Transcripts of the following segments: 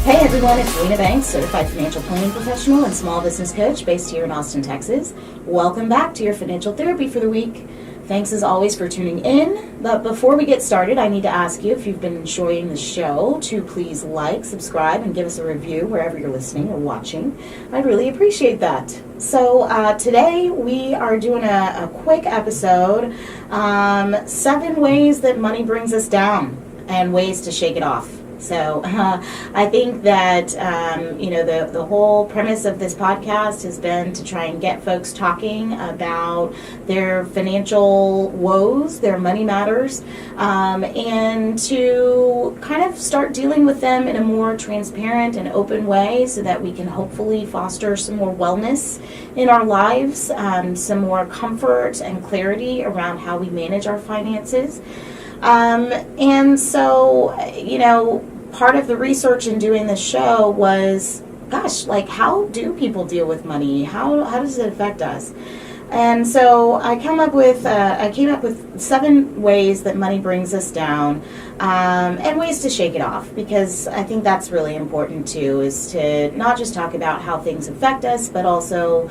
Hey everyone, it's Lena Banks, Certified Financial Planning Professional and Small Business Coach based here in Austin, Texas. Welcome back to your Financial Therapy for the week. Thanks as always for tuning in. But before we get started, I need to ask you if you've been enjoying the show to please like, subscribe, and give us a review wherever you're listening or watching. I'd really appreciate that. So today we are doing a quick episode, 7 ways that money brings us down and ways to shake it off. So I think that, the whole premise of this podcast has been to try and get folks talking about their financial woes, their money matters, and to kind of start dealing with them in a more transparent and open way so that we can hopefully foster some more wellness in our lives, some more comfort and clarity around how we manage our finances. And so, part of the research in doing this show was, how do people deal with money? How does it affect us? And so I came up with 7 ways that money brings us down, and ways to shake it off, because I think that's really important too, is to not just talk about how things affect us, but also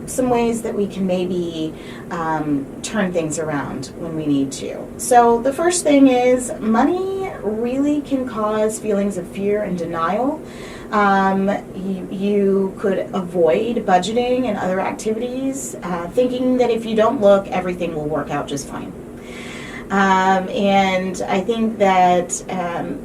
some ways that we can maybe turn things around when we need to. So the first thing is, money really can cause feelings of fear and denial. You could avoid budgeting and other activities, thinking that if you don't look, everything will work out just fine. And I think that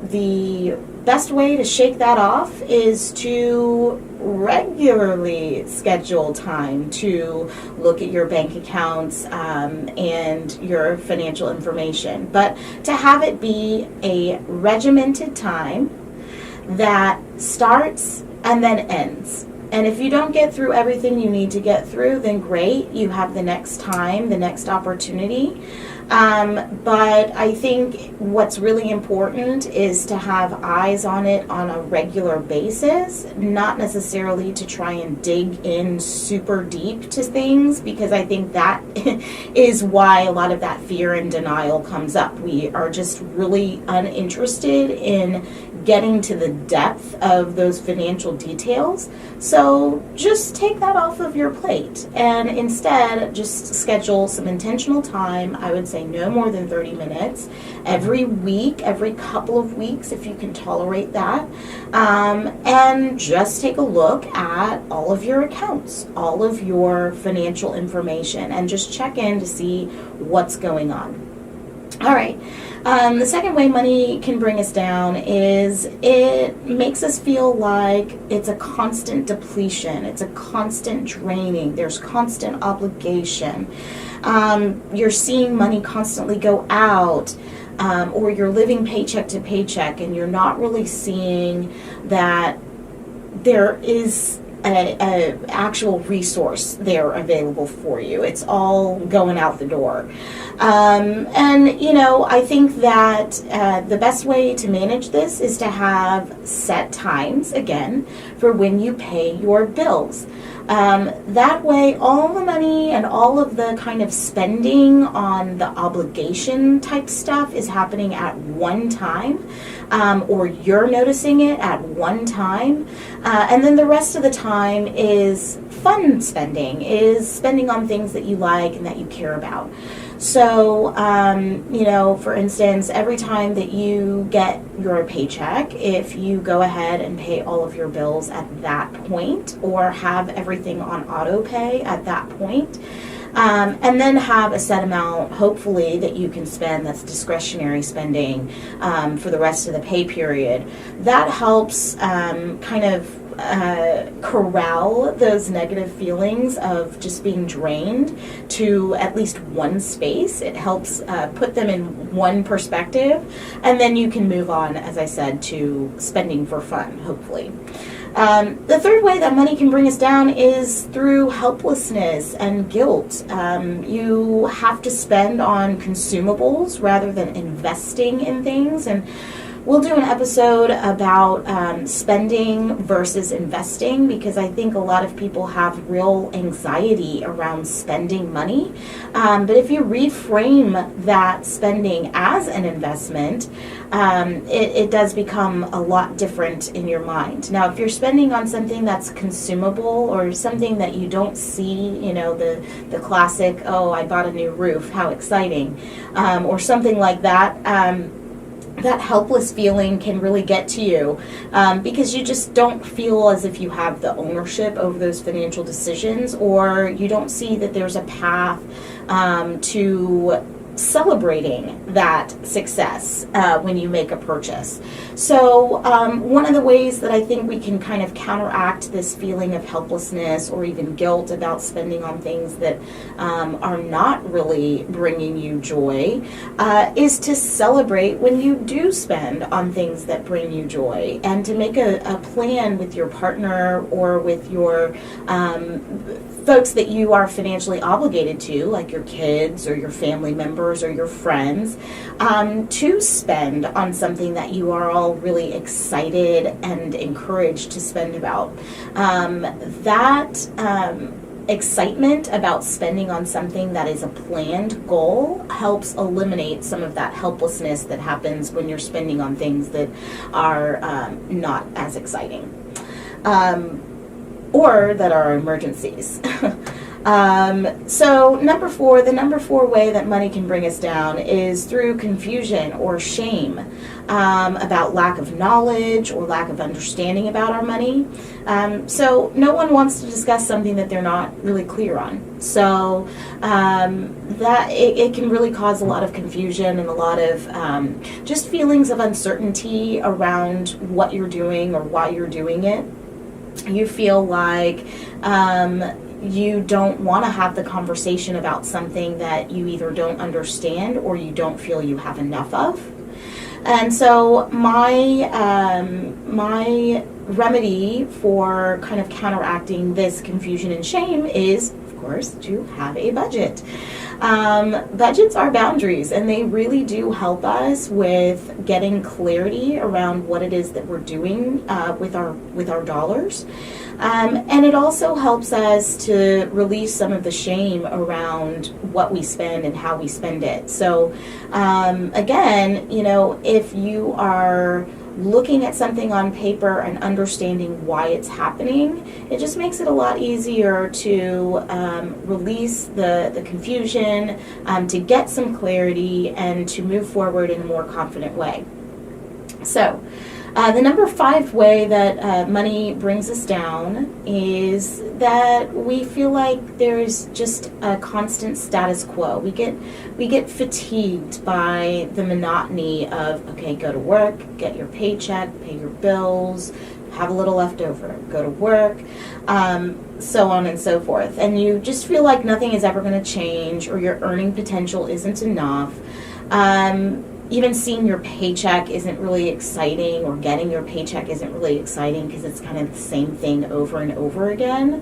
the best way to shake that off is to regularly schedule time to look at your bank accounts and your financial information, but to have it be a regimented time that starts and then ends. And if you don't get through everything you need to get through, then great, you have the next time, the next opportunity. But I think what's really important is to have eyes on it on a regular basis, not necessarily to try and dig in super deep to things, because I think that is why a lot of that fear and denial comes up. We are just really uninterested in getting to the depth of those financial details. So just take that off of your plate and instead just schedule some intentional time. I would say no more than 30 minutes every week, every couple of weeks, if you can tolerate that. And just take a look at all of your accounts, all of your financial information, and just check in to see what's going on. All right. The second way money can bring us down is it makes us feel like it's a constant depletion. It's a constant draining. There's constant obligation. You're seeing money constantly go out, or you're living paycheck to paycheck, and you're not really seeing that there is a actual resource there available for you. It's all going out the door. I think that the best way to manage this is to have set times, again, for when you pay your bills. That way, all the money and all of the kind of spending on the obligation type stuff is happening at one time, or you're noticing it at one time, and then the rest of the time is fun spending, is spending on things that you like and that you care about. So, for instance, every time that you get your paycheck, if you go ahead and pay all of your bills at that point, or have everything on auto pay at that point, and then have a set amount, hopefully, that you can spend that's discretionary spending for the rest of the pay period, that helps corral those negative feelings of just being drained to at least one space. It helps put them in one perspective, and then you can move on, as I said, to spending for fun, hopefully. The third way that money can bring us down is through helplessness and guilt. You have to spend on consumables rather than investing in things, and We'll do an episode about spending versus investing, because I think a lot of people have real anxiety around spending money. But if you reframe that spending as an investment, it does become a lot different in your mind. Now, if you're spending on something that's consumable or something that you don't see, the classic, oh, I bought a new roof, how exciting, or something like that, that helpless feeling can really get to you, because you just don't feel as if you have the ownership over those financial decisions, or you don't see that there's a path to celebrating that success when you make a purchase. So one of the ways that I think we can kind of counteract this feeling of helplessness or even guilt about spending on things that are not really bringing you joy is to celebrate when you do spend on things that bring you joy, and to make a plan with your partner or with your folks that you are financially obligated to, like your kids or your family members or your friends, to spend on something that you are all really excited and encouraged to spend about. That excitement about spending on something that is a planned goal helps eliminate some of that helplessness that happens when you're spending on things that are not as exciting. Or that are emergencies. So the number four way that money can bring us down is through confusion or shame about lack of knowledge or lack of understanding about our money. So no one wants to discuss something that they're not really clear on. So that it can really cause a lot of confusion and a lot of just feelings of uncertainty around what you're doing or why you're doing it. You feel like you don't want to have the conversation about something that you either don't understand or you don't feel you have enough of. And so my remedy for kind of counteracting this confusion and shame is, of course, to have a budget. Budgets are boundaries, and they really do help us with getting clarity around what it is that we're doing with our dollars. And it also helps us to release some of the shame around what we spend and how we spend it. So again, if you are looking at something on paper and understanding why it's happening, it just makes it a lot easier to release the confusion, to get some clarity, and to move forward in a more confident way. So the number 5 way that money brings us down is that we feel like there's just a constant status quo. We get fatigued by the monotony of, okay, go to work, get your paycheck, pay your bills, have a little left over, go to work, so on and so forth. And you just feel like nothing is ever going to change, or your earning potential isn't enough. Even seeing your paycheck isn't really exciting, or getting your paycheck isn't really exciting because it's kind of the same thing over and over again.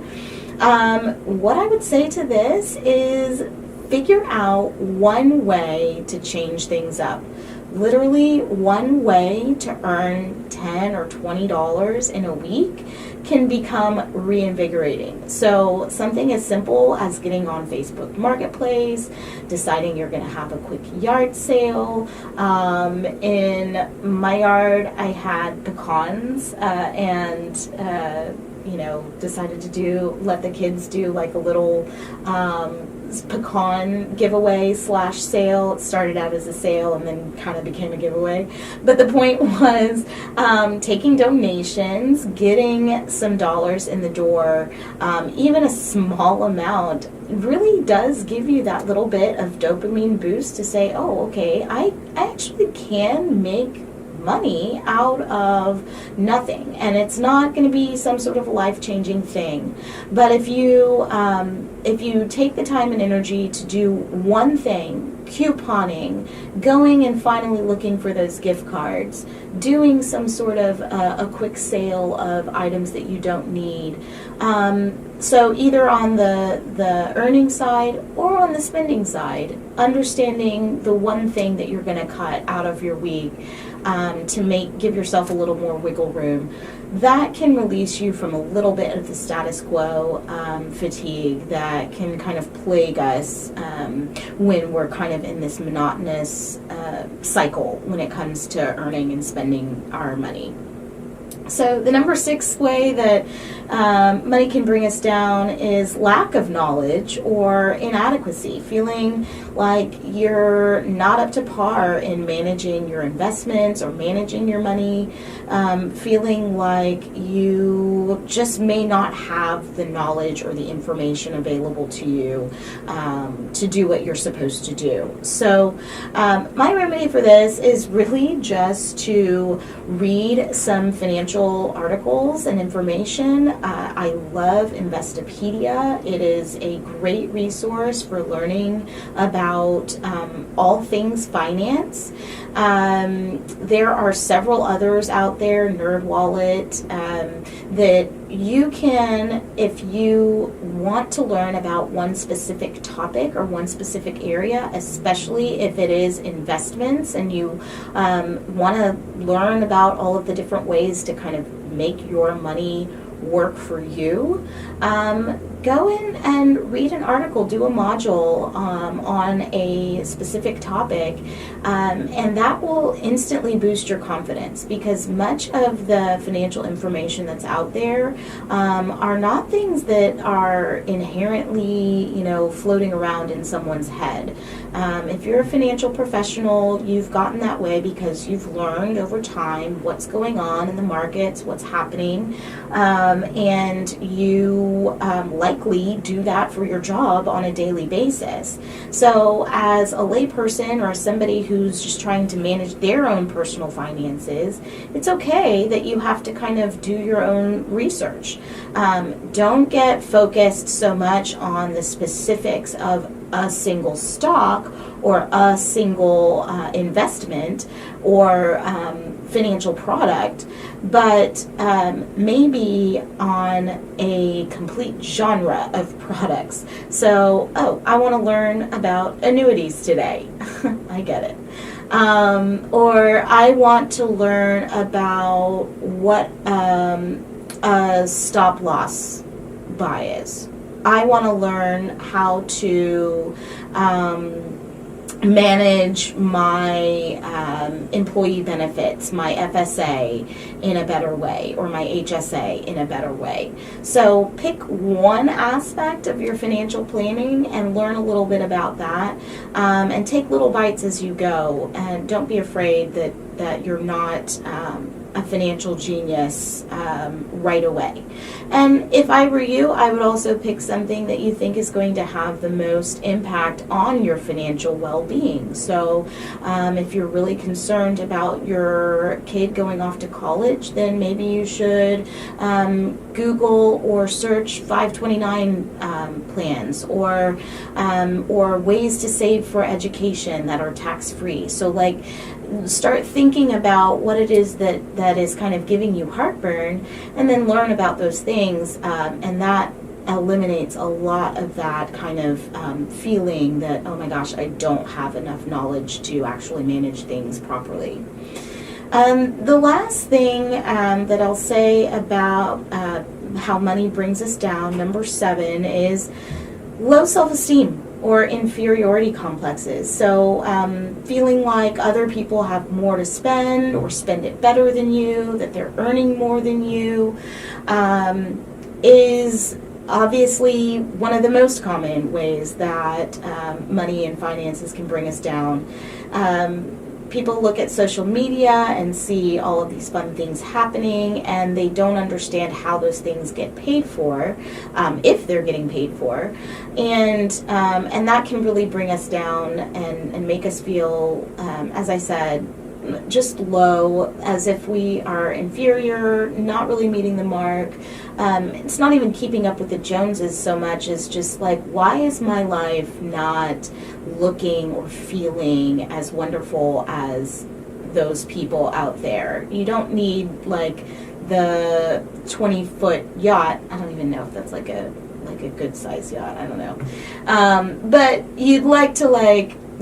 What I would say to this is figure out one way to change things up. Literally one way to earn $10 or $20 in a week can become reinvigorating. So something as simple as getting on Facebook Marketplace, deciding you're going to have a quick yard sale. In my yard, I had pecans and decided to let the kids do like a little pecan giveaway / sale. It started out as a sale and then kind of became a giveaway. But the point was taking donations, getting some dollars in the door, even a small amount really does give you that little bit of dopamine boost to say, oh, okay, I actually can make money out of nothing, and it's not going to be some sort of life-changing thing. But if you take the time and energy to do one thing, couponing, going and finally looking for those gift cards, doing some sort of a quick sale of items that you don't need, so either on the earning side or on the spending side, understanding the one thing that you're going to cut out of your week to give yourself a little more wiggle room, that can release you from a little bit of the status quo fatigue that can kind of plague us when we're kind of in this monotonous cycle when it comes to earning and spending our money. So the number 6 way that money can bring us down is lack of knowledge or inadequacy, feeling like you're not up to par in managing your investments or managing your money, feeling like you just may not have the knowledge or the information available to you to do what you're supposed to do. So my remedy for this is really just to read some financial articles and information. I love Investopedia. It is a great resource for learning about all things finance. There are several others out there, NerdWallet, that you can, if you want to learn about one specific topic or one specific area, especially if it is investments and you want to learn about all of the different ways to kind of make your money work for you, go in and read an article, do a module on a specific topic, and that will instantly boost your confidence, because much of the financial information that's out there are not things that are inherently, floating around in someone's head. If you're a financial professional, you've gotten that way because you've learned over time what's going on in the markets, what's happening, and you likely do that for your job on a daily basis. So as a layperson or somebody who's just trying to manage their own personal finances, it's okay that you have to kind of do your own research. Don't get focused so much on the specifics of a single stock or a single investment or financial product, but maybe on a complete genre of products. So, I want to learn about annuities today. I get it. Or I want to learn about what a stop loss buy is. I want to learn how to manage my employee benefits, my FSA in a better way, or my HSA in a better way. So pick one aspect of your financial planning and learn a little bit about that, and take little bites as you go, and don't be afraid that you're not a financial genius right away. And if I were you, I would also pick something that you think is going to have the most impact on your financial well-being. So if you're really concerned about your kid going off to college, then maybe you should Google or search 529 plans or ways to save for education that are tax-free. So start thinking about what it is that is kind of giving you heartburn, and then learn about those things, and that eliminates a lot of that kind of feeling that, oh my gosh, I don't have enough knowledge to actually manage things properly. The last thing that I'll say about how money brings us down, number 7, is low self-esteem or inferiority complexes. So feeling like other people have more to spend or spend it better than you, that they're earning more than you, is obviously one of the most common ways that money and finances can bring us down. People look at social media and see all of these fun things happening, and they don't understand how those things get paid for, if they're getting paid for, and that can really bring us down and make us feel, as I said, just low, as if we are inferior, not really meeting the mark. It's not even keeping up with the Joneses so much as just why is my life not looking or feeling as wonderful as those people out there? You don't need the 20-foot yacht. I don't even know if that's a good size yacht. I don't know. But you'd like to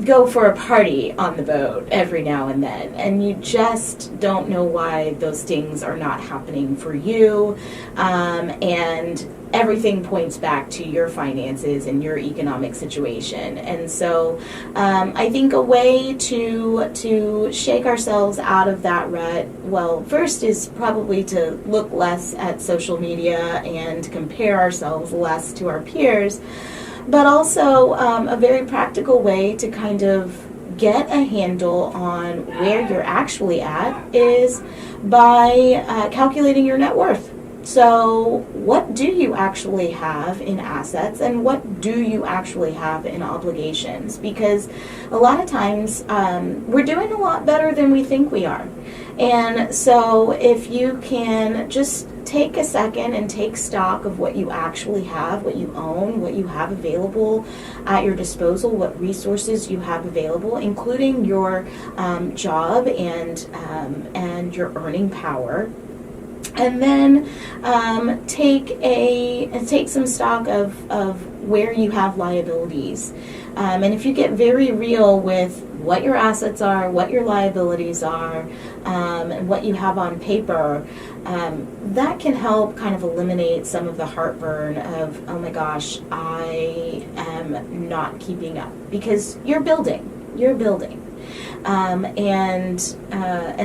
go for a party on the boat every now and then, and you just don't know why those things are not happening for you, and everything points back to your finances and your economic situation. And so I think a way to shake ourselves out of that rut, well, first is probably to look less at social media and compare ourselves less to our peers, but also a very practical way to kind of get a handle on where you're actually at is by calculating your net worth. So what do you actually have in assets, and what do you actually have in obligations? Because a lot of times we're doing a lot better than we think we are. And so if you can just take a second and take stock of what you actually have, what you own, what you have available at your disposal, what resources you have available, including your job and your earning power. And then take some stock of where you have liabilities. And if you get very real with what your assets are, what your liabilities are, and what you have on paper, that can help kind of eliminate some of the heartburn of, oh my gosh, I am not keeping up. Because you're building. And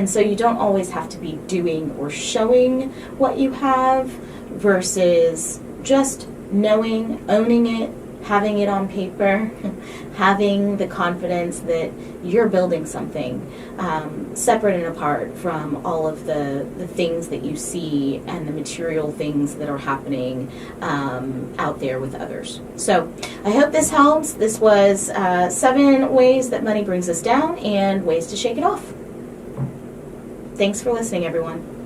so you don't always have to be doing or showing what you have versus just knowing, owning it, having it on paper, having the confidence that you're building something separate and apart from all of the things that you see and the material things that are happening out there with others. So I hope this helps. This was 7 ways that money brings us down and ways to shake it off. Thanks for listening, everyone.